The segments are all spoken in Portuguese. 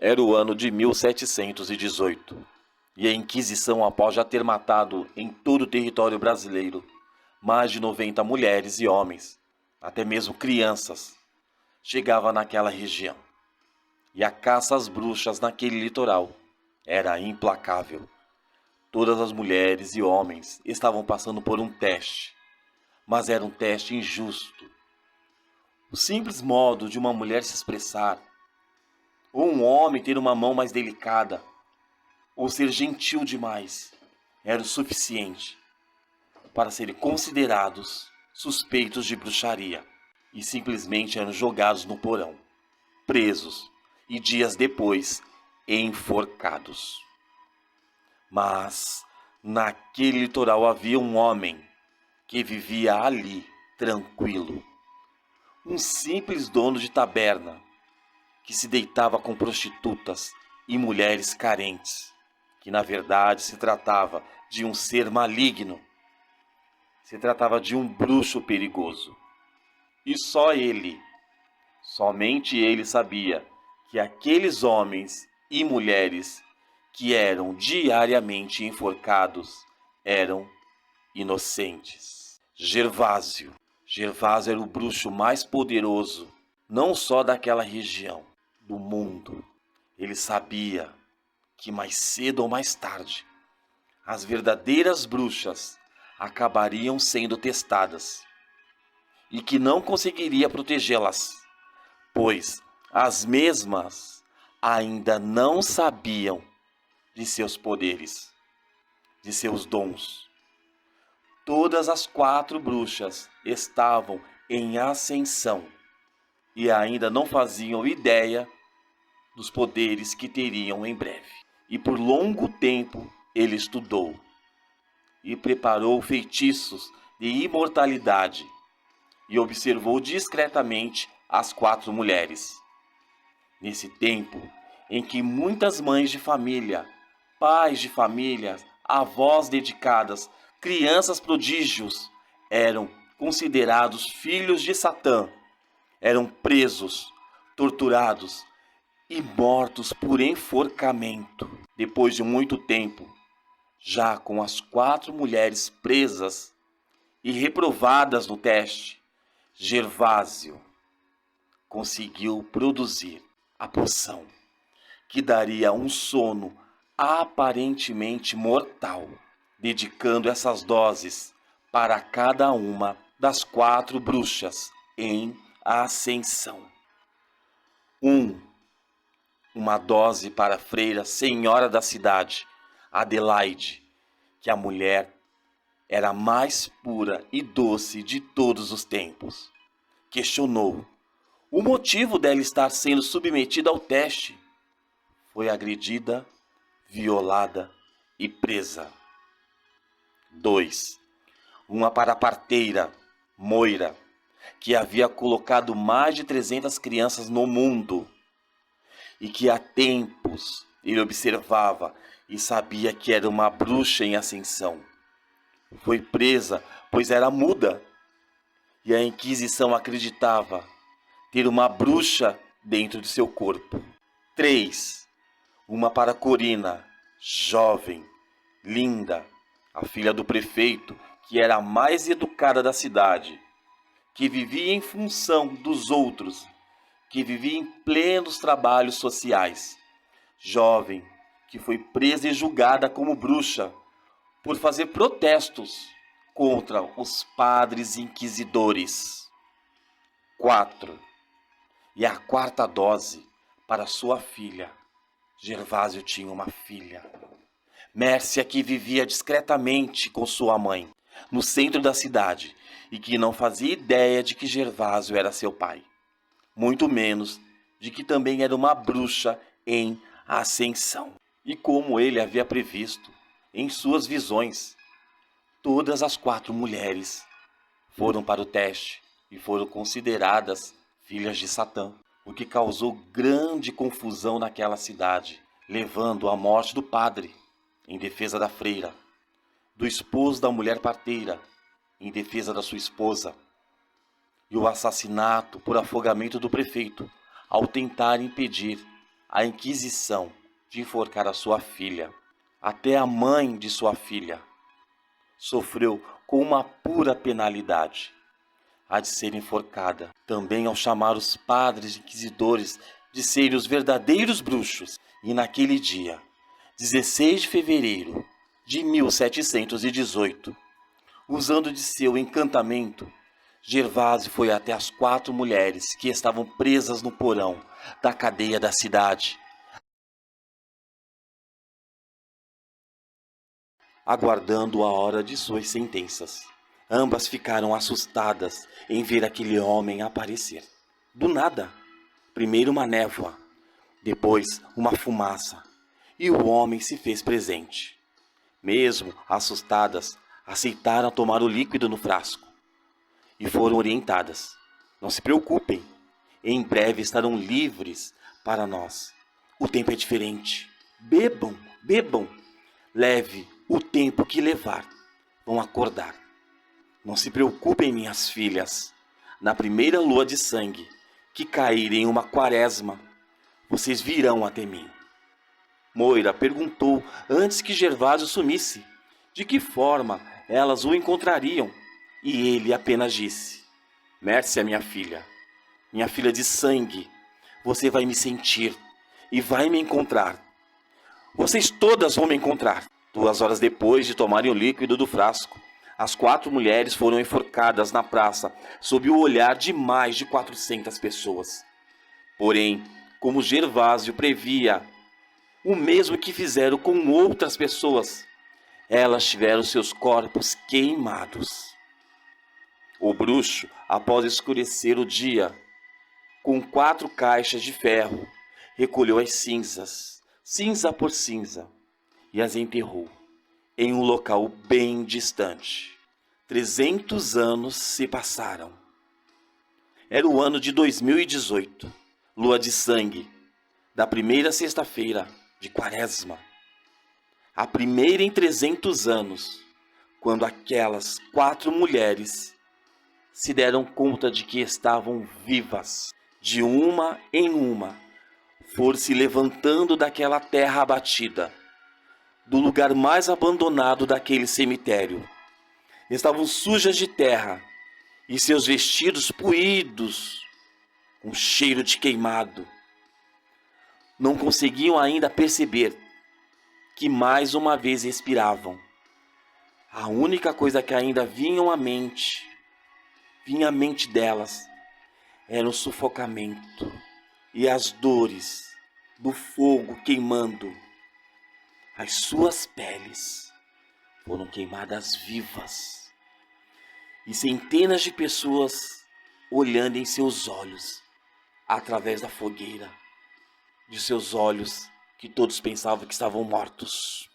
Era o ano de 1718, e a Inquisição, após já ter matado em todo o território brasileiro mais de 90 mulheres e homens, até mesmo crianças, chegava naquela região. E a caça às bruxas naquele litoral era implacável. Todas as mulheres e homens estavam passando por um teste, mas era um teste injusto. O simples modo de uma mulher se expressar, ou um homem ter uma mão mais delicada, ou ser gentil demais, era o suficiente para serem considerados suspeitos de bruxaria e simplesmente eram jogados no porão, presos e dias depois enforcados. Mas naquele litoral havia um homem que vivia ali tranquilo, um simples dono de taberna que se deitava com prostitutas e mulheres carentes, que na verdade se tratava de um ser maligno, se tratava de um bruxo perigoso. E só ele, somente ele sabia que aqueles homens e mulheres que eram diariamente enforcados eram inocentes. Gervásio era o bruxo mais poderoso, não só daquela região, do mundo. Ele sabia que mais cedo ou mais tarde as verdadeiras bruxas acabariam sendo testadas e que não conseguiria protegê-las, pois as mesmas ainda não sabiam de seus poderes, de seus dons. Todas as 4 bruxas estavam em ascensão e ainda não faziam ideia dos poderes que teriam em breve. E por longo tempo ele estudou e preparou feitiços de imortalidade e observou discretamente as 4 mulheres. Nesse tempo em que muitas mães de família, pais de família, avós dedicadas, crianças prodígios eram considerados filhos de Satã, eram presos, torturados e mortos por enforcamento. Depois de muito tempo, já com as 4 mulheres presas e reprovadas no teste, Gervásio conseguiu produzir a poção que daria um sono aparentemente mortal, dedicando essas doses para cada uma das 4 bruxas em ascensão. Uma dose para a freira senhora da cidade, Adelaide, que a mulher era a mais pura e doce de todos os tempos. Questionou o motivo dela estar sendo submetida ao teste. Foi agredida, violada e presa. 2. Uma para a parteira, Moira, que havia colocado mais de 300 crianças no mundo e que há tempos ele observava e sabia que era uma bruxa em ascensão. Foi presa, pois era muda, e a Inquisição acreditava ter uma bruxa dentro de seu corpo. 3. Uma para Corina, jovem, linda, a filha do prefeito, que era a mais educada da cidade, que vivia em função dos outros, que vivia em plenos trabalhos sociais. Jovem, que foi presa e julgada como bruxa por fazer protestos contra os padres inquisidores. 4. E a 4ª dose para sua filha. Gervásio tinha uma filha, Mércia, que vivia discretamente com sua mãe, no centro da cidade, e que não fazia ideia de que Gervásio era seu pai, muito menos de que também era uma bruxa em ascensão. E como ele havia previsto em suas visões, todas as 4 mulheres foram para o teste e foram consideradas filhas de Satã, o que causou grande confusão naquela cidade, levando à morte do padre, em defesa da freira, do esposo da mulher parteira, em defesa da sua esposa, e o assassinato por afogamento do prefeito, ao tentar impedir a inquisição de enforcar a sua filha. Até a mãe de sua filha sofreu com uma pura penalidade, a de ser enforcada. Também ao chamar os padres inquisidores de serem os verdadeiros bruxos. E naquele dia, 16 de fevereiro de 1718, usando de seu encantamento, Gervásio foi até as 4 mulheres que estavam presas no porão da cadeia da cidade, aguardando a hora de suas sentenças. Ambas ficaram assustadas em ver aquele homem aparecer. Do nada, primeiro uma névoa, depois uma fumaça, e o homem se fez presente. Mesmo assustadas, aceitaram tomar o líquido no frasco e foram orientadas. Não se preocupem, em breve estarão livres para nós. O tempo é diferente. Bebam, bebam. Leve o tempo que levar. Vão acordar. Não se preocupem, minhas filhas. Na primeira lua de sangue que cair em uma quaresma, vocês virão até mim. Moira perguntou antes que Gervásio sumisse de que forma elas o encontrariam, e ele apenas disse: Mércia, minha filha de sangue, você vai me sentir e vai me encontrar. Vocês todas vão me encontrar. 2 horas depois de tomarem o líquido do frasco, as 4 mulheres foram enforcadas na praça sob o olhar de mais de 400 pessoas. Porém, como Gervásio previa, o mesmo que fizeram com outras pessoas, elas tiveram seus corpos queimados. O bruxo, após escurecer o dia, com 4 caixas de ferro, recolheu as cinzas, cinza por cinza, e as enterrou em um local bem distante. 300 anos se passaram. Era o ano de 2018, lua de sangue, da primeira sexta-feira de Quaresma. A primeira em 300 anos, quando aquelas 4 mulheres se deram conta de que estavam vivas. De uma em uma, foram se levantando daquela terra abatida, do lugar mais abandonado daquele cemitério. Estavam sujas de terra e seus vestidos poídos, com cheiro de queimado. Não conseguiam ainda perceber que mais uma vez respiravam. A única coisa que ainda vinha à mente delas, era o sufocamento e as dores do fogo queimando. As suas peles foram queimadas vivas e centenas de pessoas olhando em seus olhos através da fogueira de seus olhos, que todos pensavam que estavam mortos.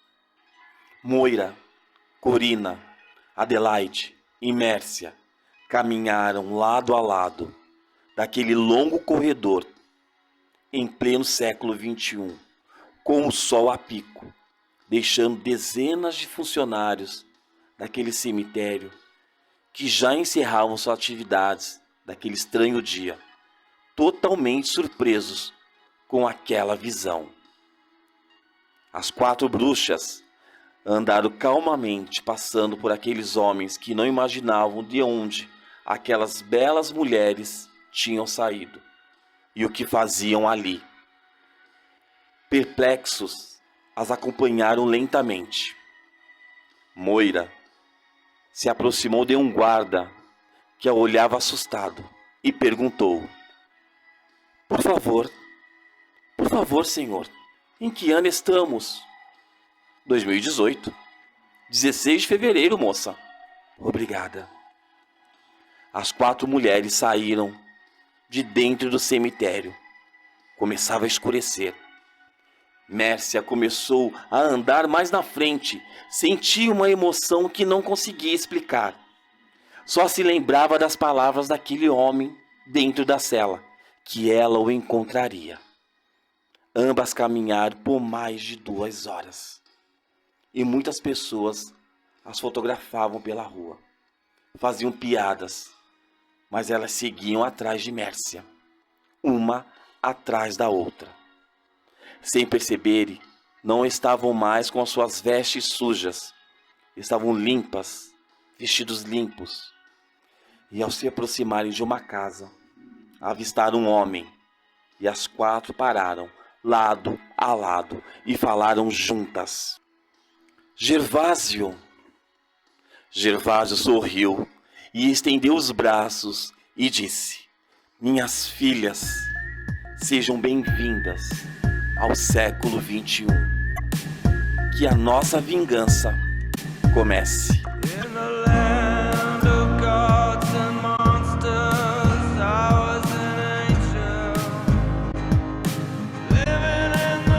Moira, Corina, Adelaide e Mércia caminharam lado a lado daquele longo corredor em pleno século XXI, com o sol a pico, deixando dezenas de funcionários daquele cemitério que já encerravam suas atividades daquele estranho dia, totalmente surpresos com aquela visão. As 4 bruxas andaram calmamente passando por aqueles homens que não imaginavam de onde aquelas belas mulheres tinham saído e o que faziam ali. Perplexos, as acompanharam lentamente. Moira se aproximou de um guarda que a olhava assustado e perguntou: Por favor, senhor, em que ano estamos? 2018. 16 de fevereiro, moça. Obrigada. As 4 mulheres saíram de dentro do cemitério. Começava a escurecer. Mércia começou a andar mais na frente. Sentia uma emoção que não conseguia explicar. Só se lembrava das palavras daquele homem dentro da cela, que ela o encontraria. Ambas caminharam por mais de 2 horas. E muitas pessoas as fotografavam pela rua. Faziam piadas, mas elas seguiam atrás de Mércia, uma atrás da outra. Sem perceberem, não estavam mais com as suas vestes sujas. Estavam limpas, vestidos limpos. E ao se aproximarem de uma casa, avistaram um homem. E as 4 pararam, lado a lado, e falaram juntas. Gervásio! Gervásio sorriu e estendeu os braços e disse: minhas filhas, sejam bem-vindas ao século XXI. Que a nossa vingança comece.